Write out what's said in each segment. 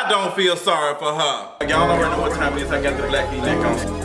I don't feel sorry for her. Y'all already know what time it is. I got the black V-neck on.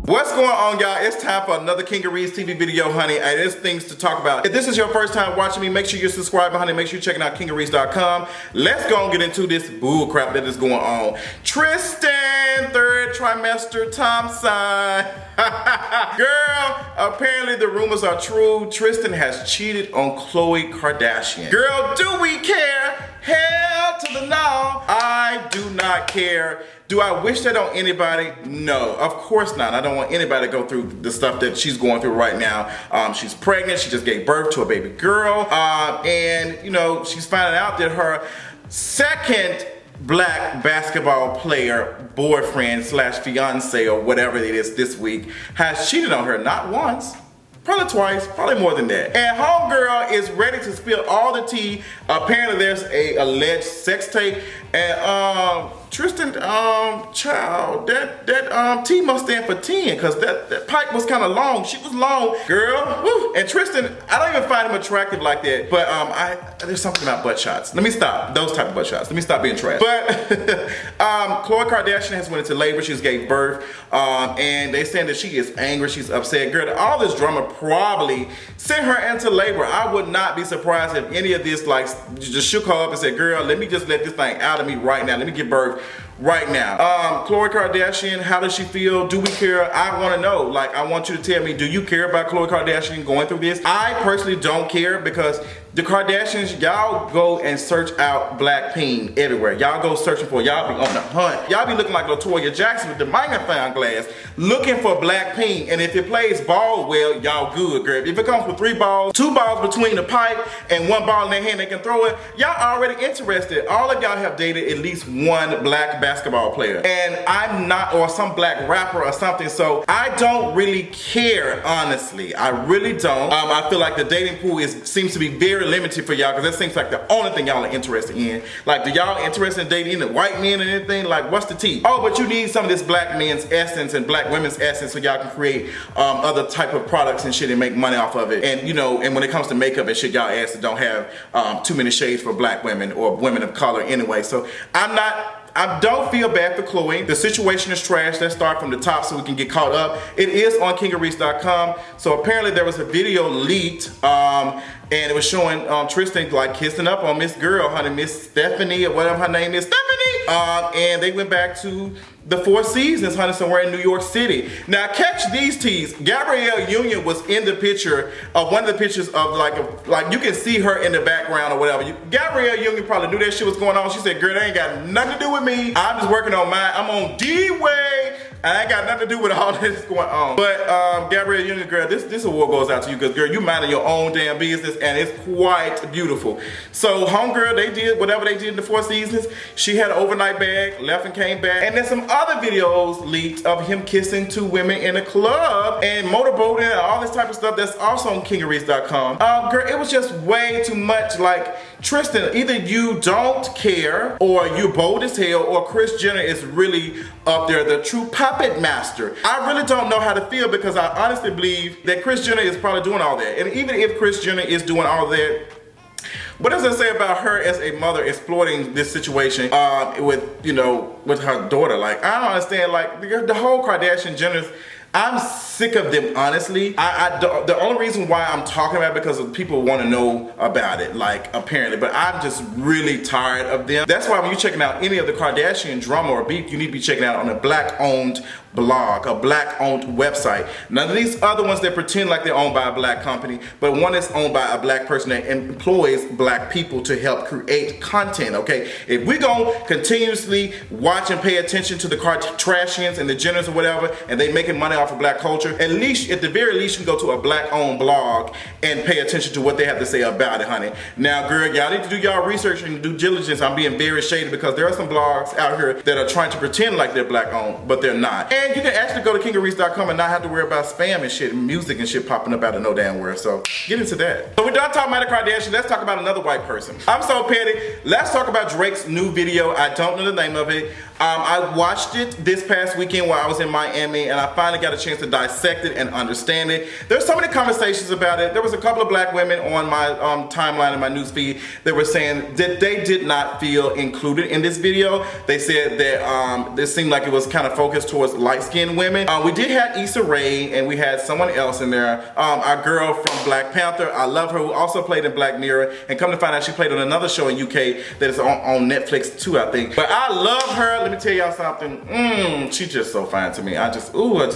What's going on, y'all? It's time for another King of Reid's TV video, honey. And there's things to talk about. If this is your first time watching me, make sure you're subscribing, honey. Make sure you're checking out KingofReid's.com. Let's go and get into this bull crap that is going on. Tristan, third trimester Thompson. Girl, apparently the rumors are true. Tristan has cheated on Khloé Kardashian. Girl, do we care? Hell to the no. I do not care. Do I wish that on anybody? No, of course not. I don't want anybody to go through the stuff that she's going through right now. She's pregnant. She just gave birth to a baby girl. And, you know, she's finding out that her second black basketball player, boyfriend slash fiance or whatever it is this week, has cheated on her. Not once. Probably twice, probably more than that. And homegirl is ready to spill all the tea. Apparently there's a alleged sex tape. And Tristan, child, that T must stand for 10, because that pipe was kind of long. She was long, girl. Woo. And Tristan, I don't even find him attractive like that. But there's something about butt shots. Let me stop those type of butt shots. Let me stop being trash. But Khloé Kardashian has went into labor. She's gave birth, and they saying that she is angry. She's upset. Girl, all this drama probably sent her into labor. I would not be surprised if any of this like just shook her up and said, "Girl, let me just let this thing out of me right now. Let me give birth right now." Khloé Kardashian, how does she feel? Do we care? I want to know. Like, I want you to tell me, do you care about Khloé Kardashian going through this? I personally don't care, because the Kardashians, y'all go and search out black pain everywhere. Y'all go searching for, y'all be on the hunt. Y'all be looking like LaToya Jackson with the magnifying glass, looking for black pain. And if it plays ball well, y'all good, girl. If it comes with 3 balls, 2 balls between the pipe and 1 ball in their hand they can throw it, y'all already interested. All of y'all have dated at least one black basketball player. And I'm not, or some black rapper or something. So I don't really care, honestly. I really don't. I feel like the dating pool seems to be very limited for y'all, because that seems like the only thing y'all are interested in. Like, do y'all interested in dating the white men and anything? Like, what's the tea? Oh, but you need some of this black men's essence and black women's essence so y'all can create other type of products and shit and make money off of it. And you know, and when it comes to makeup and shit, y'all ass don't have too many shades for black women or women of color anyway. So I don't feel bad for Khloé. The situation is trash. Let's start from the top so we can get caught up. It is on KingofReid's.com. So apparently there was a video leaked, and it was showing Tristan like kissing up on Miss Girl, honey, Miss Stephanie or whatever her name is, Stephanie. And they went back to the Four Seasons, honey, somewhere in New York City. Now catch these teas. Gabrielle Union was in the picture of one of the pictures of like you can see her in the background or whatever. Gabrielle Union probably knew that shit was going on. She said, "Girl, that ain't got nothing to do with me. I'm just working on mine. I'm on D-Way. I ain't got nothing to do with all this going on." But Gabrielle Union, girl, this award goes out to you, because girl, you minding your own damn business, and it's quite beautiful. So homegirl, they did whatever they did in the Four Seasons. She had an overnight bag, left and came back, and then some other videos leaked of him kissing 2 women in a club and motorboating and all this type of stuff that's also on KingofReid's.com. Girl, it was just way too much. Like, Tristan, either you don't care, or you're bold as hell, or Kris Jenner is really up there, the true puppet master. I really don't know how to feel, because I honestly believe that Kris Jenner is probably doing all that. And even if Kris Jenner is doing all that, what does it say about her as a mother exploiting this situation with her daughter? Like, I don't understand. Like, the whole Kardashian Jenners, I'm sick of them, honestly. The only reason why I'm talking about it, because people want to know about it, like, apparently, but I'm just really tired of them. That's why when you're checking out any of the Kardashian drama or beef, you need to be checking out on a black-owned blog, a black-owned website. None of these other ones that pretend like they're owned by a black company, but one that's owned by a black person that employs black people to help create content, okay? If we're gonna continuously watch and pay attention to the Kardashians and the Jenners or whatever, and they making money off of black culture, at the very least, you can go to a black-owned blog and pay attention to what they have to say about it, honey. Now, girl, y'all need to do y'all research and due diligence. I'm being very shady, because there are some blogs out here that are trying to pretend like they're black-owned, but they're not. And you can actually go to KingofReid's.com and not have to worry about spam and shit, and music and shit popping up out of no damn where. So get into that. So we're done talking about the Kardashians. Let's talk about another white person. I'm so petty. Let's talk about Drake's new video. I don't know the name of it. I watched it this past weekend while I was in Miami, and I finally got a chance to dissect it and understand it. There's so many conversations about it. There was a couple of black women on my timeline in my newsfeed that were saying that they did not feel included in this video. They said that this seemed like it was kind of focused towards light-skinned women. We did have Issa Rae, and we had someone else in there. Our girl from Black Panther, I love her, who also played in Black Mirror, and come to find out she played on another show in UK that is on Netflix too, I think. But I love her. Let me tell y'all something. She's just so fine to me. I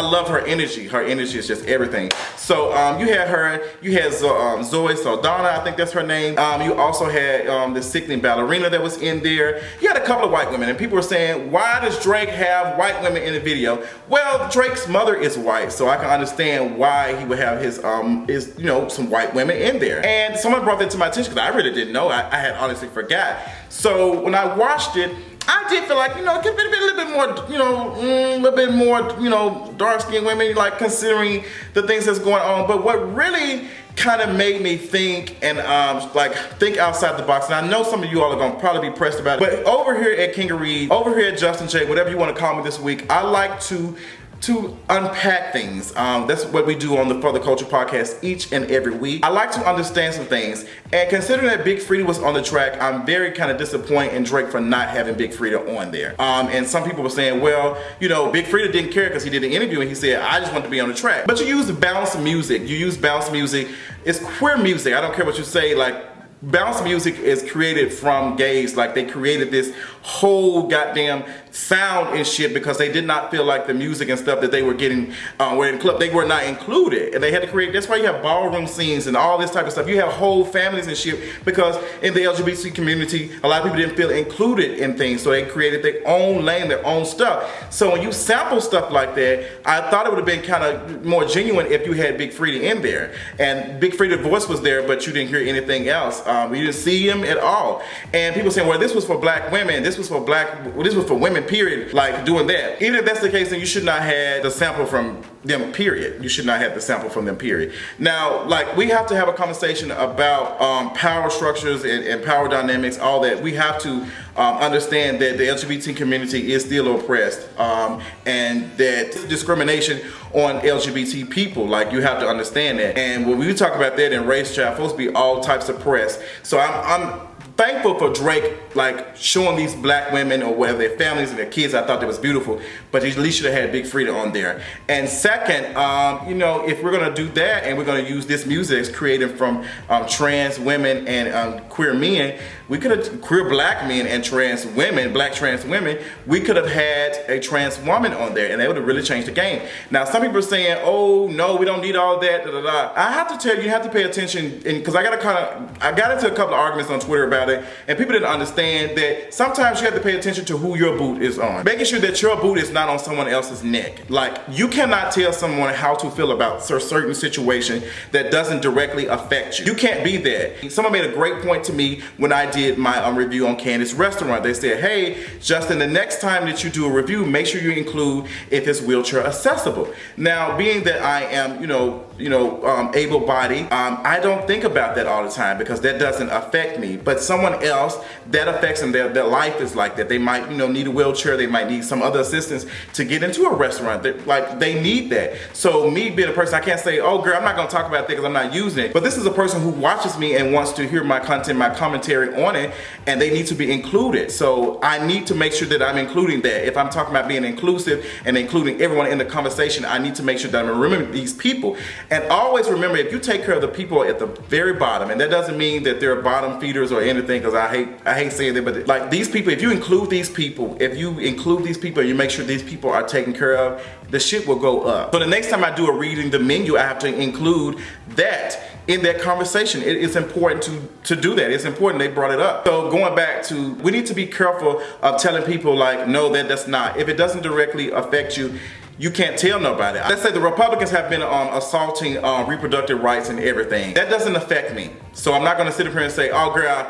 love her energy. Her energy is just everything. So you had her, you had Zoe Saldana, I think that's her name. You also had the sickening ballerina that was in there. You had a couple of white women, and people were saying, why does Drake have white women in the video? Well, Drake's mother is white, so I can understand why he would have his some white women in there. And someone brought that to my attention because I really didn't know. I had honestly forgot. So when I watched it, I did feel like, it could have been a little bit more, a little bit more, dark-skinned women, like considering the things that's going on. But what really kind of made me think and think outside the box, and I know some of you all are gonna probably be pressed about it, but over here at King of Reed, over here at Justin J, whatever you want to call me this week, I like to unpack things. That's what we do on the For the Culture podcast each and every week. I like to understand some things, and considering that Big Freedia was on the track, I'm very kind of disappointed in Drake for not having Big Freedia on there. And some people were saying, well, Big Freedia didn't care because he did an interview and he said, I just want to be on the track. But you use bounce music. It's queer music. I don't care what you say, like, bounce music is created from gays. Like, they created this whole goddamn sound and shit because they did not feel like the music and stuff that they were getting were in the club, they were not included, and they had to create. That's why you have ballroom scenes and all this type of stuff. You have whole families and shit because in the LGBT community, a lot of people didn't feel included in things, so they created their own lane, their own stuff. So when you sample stuff like that, I thought it would have been kind of more genuine if you had Big Freedia in there, and Big Freedia's voice was there, but you didn't hear anything else. You didn't see him at all. And people saying, well, this was for black women, this was for women, period, like doing that. Even if that's the case, then you should not have the sample from them, period. You should not have the sample from them, period. Now, like, we have to have a conversation about power structures and power dynamics, all that. We have to understand that the LGBT community is still oppressed, and that discrimination on LGBT people, like, you have to understand that. And when we talk about that in race chat, supposed to be all types of press. So I'm thankful for Drake, like, showing these black women or whether their families and their kids. I thought that was beautiful, but he at least should have had Big Freedia on there. And second, if we're gonna do that and we're gonna use this music as created from trans women and queer men, we could have queer black men and trans women, black trans women. We could have had a trans woman on there, and that would have really changed the game. Now, some people are saying, "Oh no, we don't need all that." Da, da, da. I have to tell you, you have to pay attention, because I got into a couple of arguments on Twitter about it, and people didn't understand that sometimes you have to pay attention to who your boot is on, making sure that your boot is not on someone else's neck. Like, you cannot tell someone how to feel about a certain situation that doesn't directly affect you. You can't be that. Someone made a great point to me when I did my review on Candace's Restaurant. They said, hey, Justin, the next time that you do a review, make sure you include if it's wheelchair accessible. Now, being that I am, able-bodied, I don't think about that all the time because that doesn't affect me. But someone else, that affects them. Their life is like that. They might, need a wheelchair. They might need some other assistance to get into a restaurant. They need that. So me being a person, I can't say, oh girl, I'm not gonna talk about that because I'm not using it. But this is a person who watches me and wants to hear my content, my commentary on it, and they need to be included. So I need to make sure that I'm including that. If I'm talking about being inclusive and including everyone in the conversation, I need to make sure that I'm remembering these people. And always remember, if you take care of the people at the very bottom, and that doesn't mean that they're bottom feeders or anything, because I hate saying that, but like these people, if you include these people and you make sure these people are taken care of, the shit will go up. So the next time I do a reading the menu, I have to include that in that conversation. It's important to do that. It's important they brought it up. So going back to, we need to be careful of telling people like, no, that's not. If it doesn't directly affect you, you can't tell nobody. Let's say the Republicans have been assaulting reproductive rights and everything. That doesn't affect me. So I'm not gonna sit up here and say, oh girl,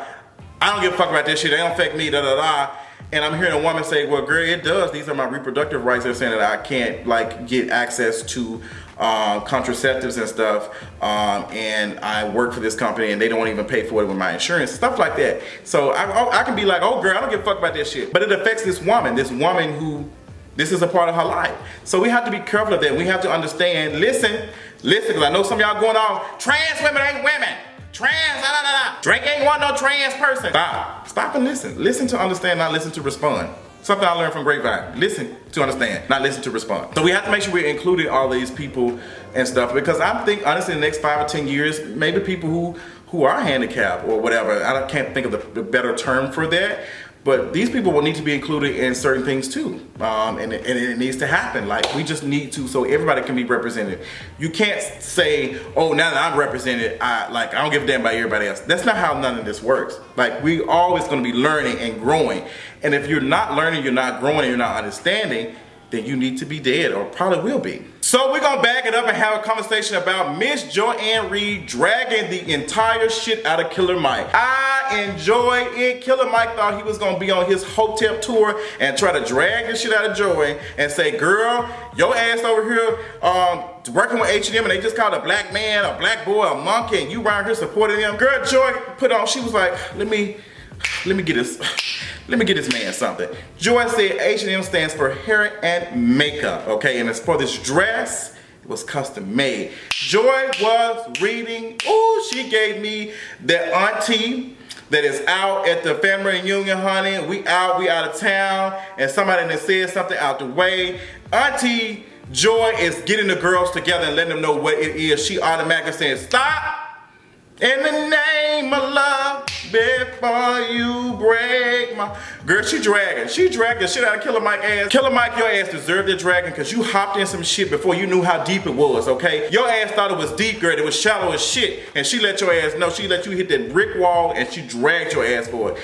I don't give a fuck about this shit. They don't affect me, da da da. And I'm hearing a woman say, well, girl, it does. These are my reproductive rights. They're saying that I can't like get access to contraceptives and stuff, and I work for this company and they don't even pay for it with my insurance, stuff like that. So I can be like, oh girl, I don't give a fuck about that shit. But it affects this woman who, this is a part of her life. So we have to be careful of that. We have to understand, listen, because I know some of y'all going on, trans women ain't women. Trans, da da da da. Drake ain't want no trans person. Stop and listen. Listen to understand, not listen to respond. Something I learned from Grapevine. Listen to understand, not listen to respond. So we have to make sure we're including all these people and stuff, because I think honestly in the next 5 or 10 years, maybe people who are handicapped or whatever, I can't think of the better term for that, but these people will need to be included in certain things too. And it needs to happen. Like, we just need to, so everybody can be represented. You can't say, oh, now that I'm represented, I don't give a damn about everybody else. That's not how none of this works. Like, we always gonna be learning and growing. And if you're not learning, you're not growing, and you're not understanding, then you need to be dead, or probably will be. So we're gonna back it up and have a conversation about Miss Anne Reid dragging the entire shit out of Killer Mike. I enjoy it. Killer Mike thought he was gonna be on his hotel tour and try to drag the shit out of Joy and say, girl, your ass over here working with H&M and they just called a black man, a black boy, a monkey, and you around here supporting them. Girl, Joy put on, she was like, let me get this man something. Joy said H&M stands for hair and makeup, okay? And as for this dress, it was custom made. Joy was reading, ooh, she gave me the auntie that is out at the family reunion, honey. We out of town, and somebody that said something out the way. Auntie Joy is getting the girls together and letting them know what it is. She automatically saying, stop. In the name of love, before you break my... Girl, she dragged the shit out of Killer Mike's ass. Killer Mike, your ass deserved the dragging because you hopped in some shit before you knew how deep it was, okay? Your ass thought it was deep, girl. It was shallow as shit. And she let your ass know. She let you hit that brick wall and she dragged your ass for it.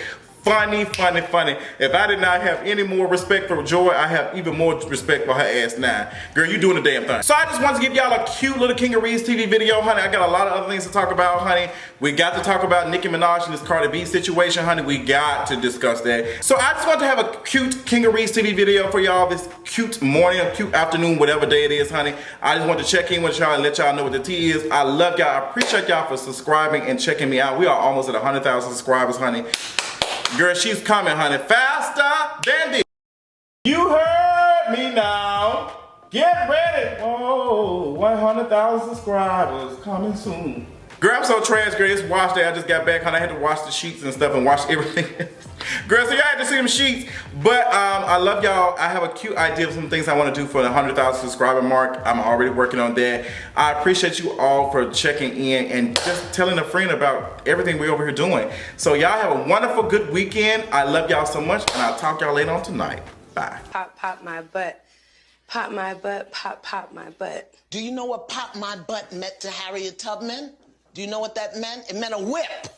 Funny, funny, funny. If I did not have any more respect for Joy, I have even more respect for her ass now. Girl, you doing the damn thing. So I just wanted to give y'all a cute little King of Reed's TV video, honey. I got a lot of other things to talk about, honey. We got to talk about Nicki Minaj and this Cardi B situation, honey. We got to discuss that. So I just want to have a cute King of Reed's TV video for y'all this cute morning or cute afternoon, whatever day it is, honey. I just want to check in with y'all and let y'all know what the tea is. I love y'all. I appreciate y'all for subscribing and checking me out. We are almost at 100,000 subscribers, honey. Girl, she's coming, honey, faster than this. You heard me now. Get ready. Whoa, 100,000 subscribers coming soon. Girl, I'm so trash, girl. It's wash day. I just got back, honey. I had to wash the sheets and stuff and wash everything. Girl, so y'all had to see them sheets. But I love y'all. I have a cute idea of some things I want to do for the 100,000 subscriber mark. I'm already working on that. I appreciate you all for checking in and just telling a friend about everything we're over here doing. So y'all have a wonderful, good weekend. I love y'all so much, and I'll talk y'all later on tonight. Bye. Pop, pop my butt. Pop my butt, pop, pop my butt. Do you know what pop my butt meant to Harriet Tubman? Do you know what that meant? It meant a whip.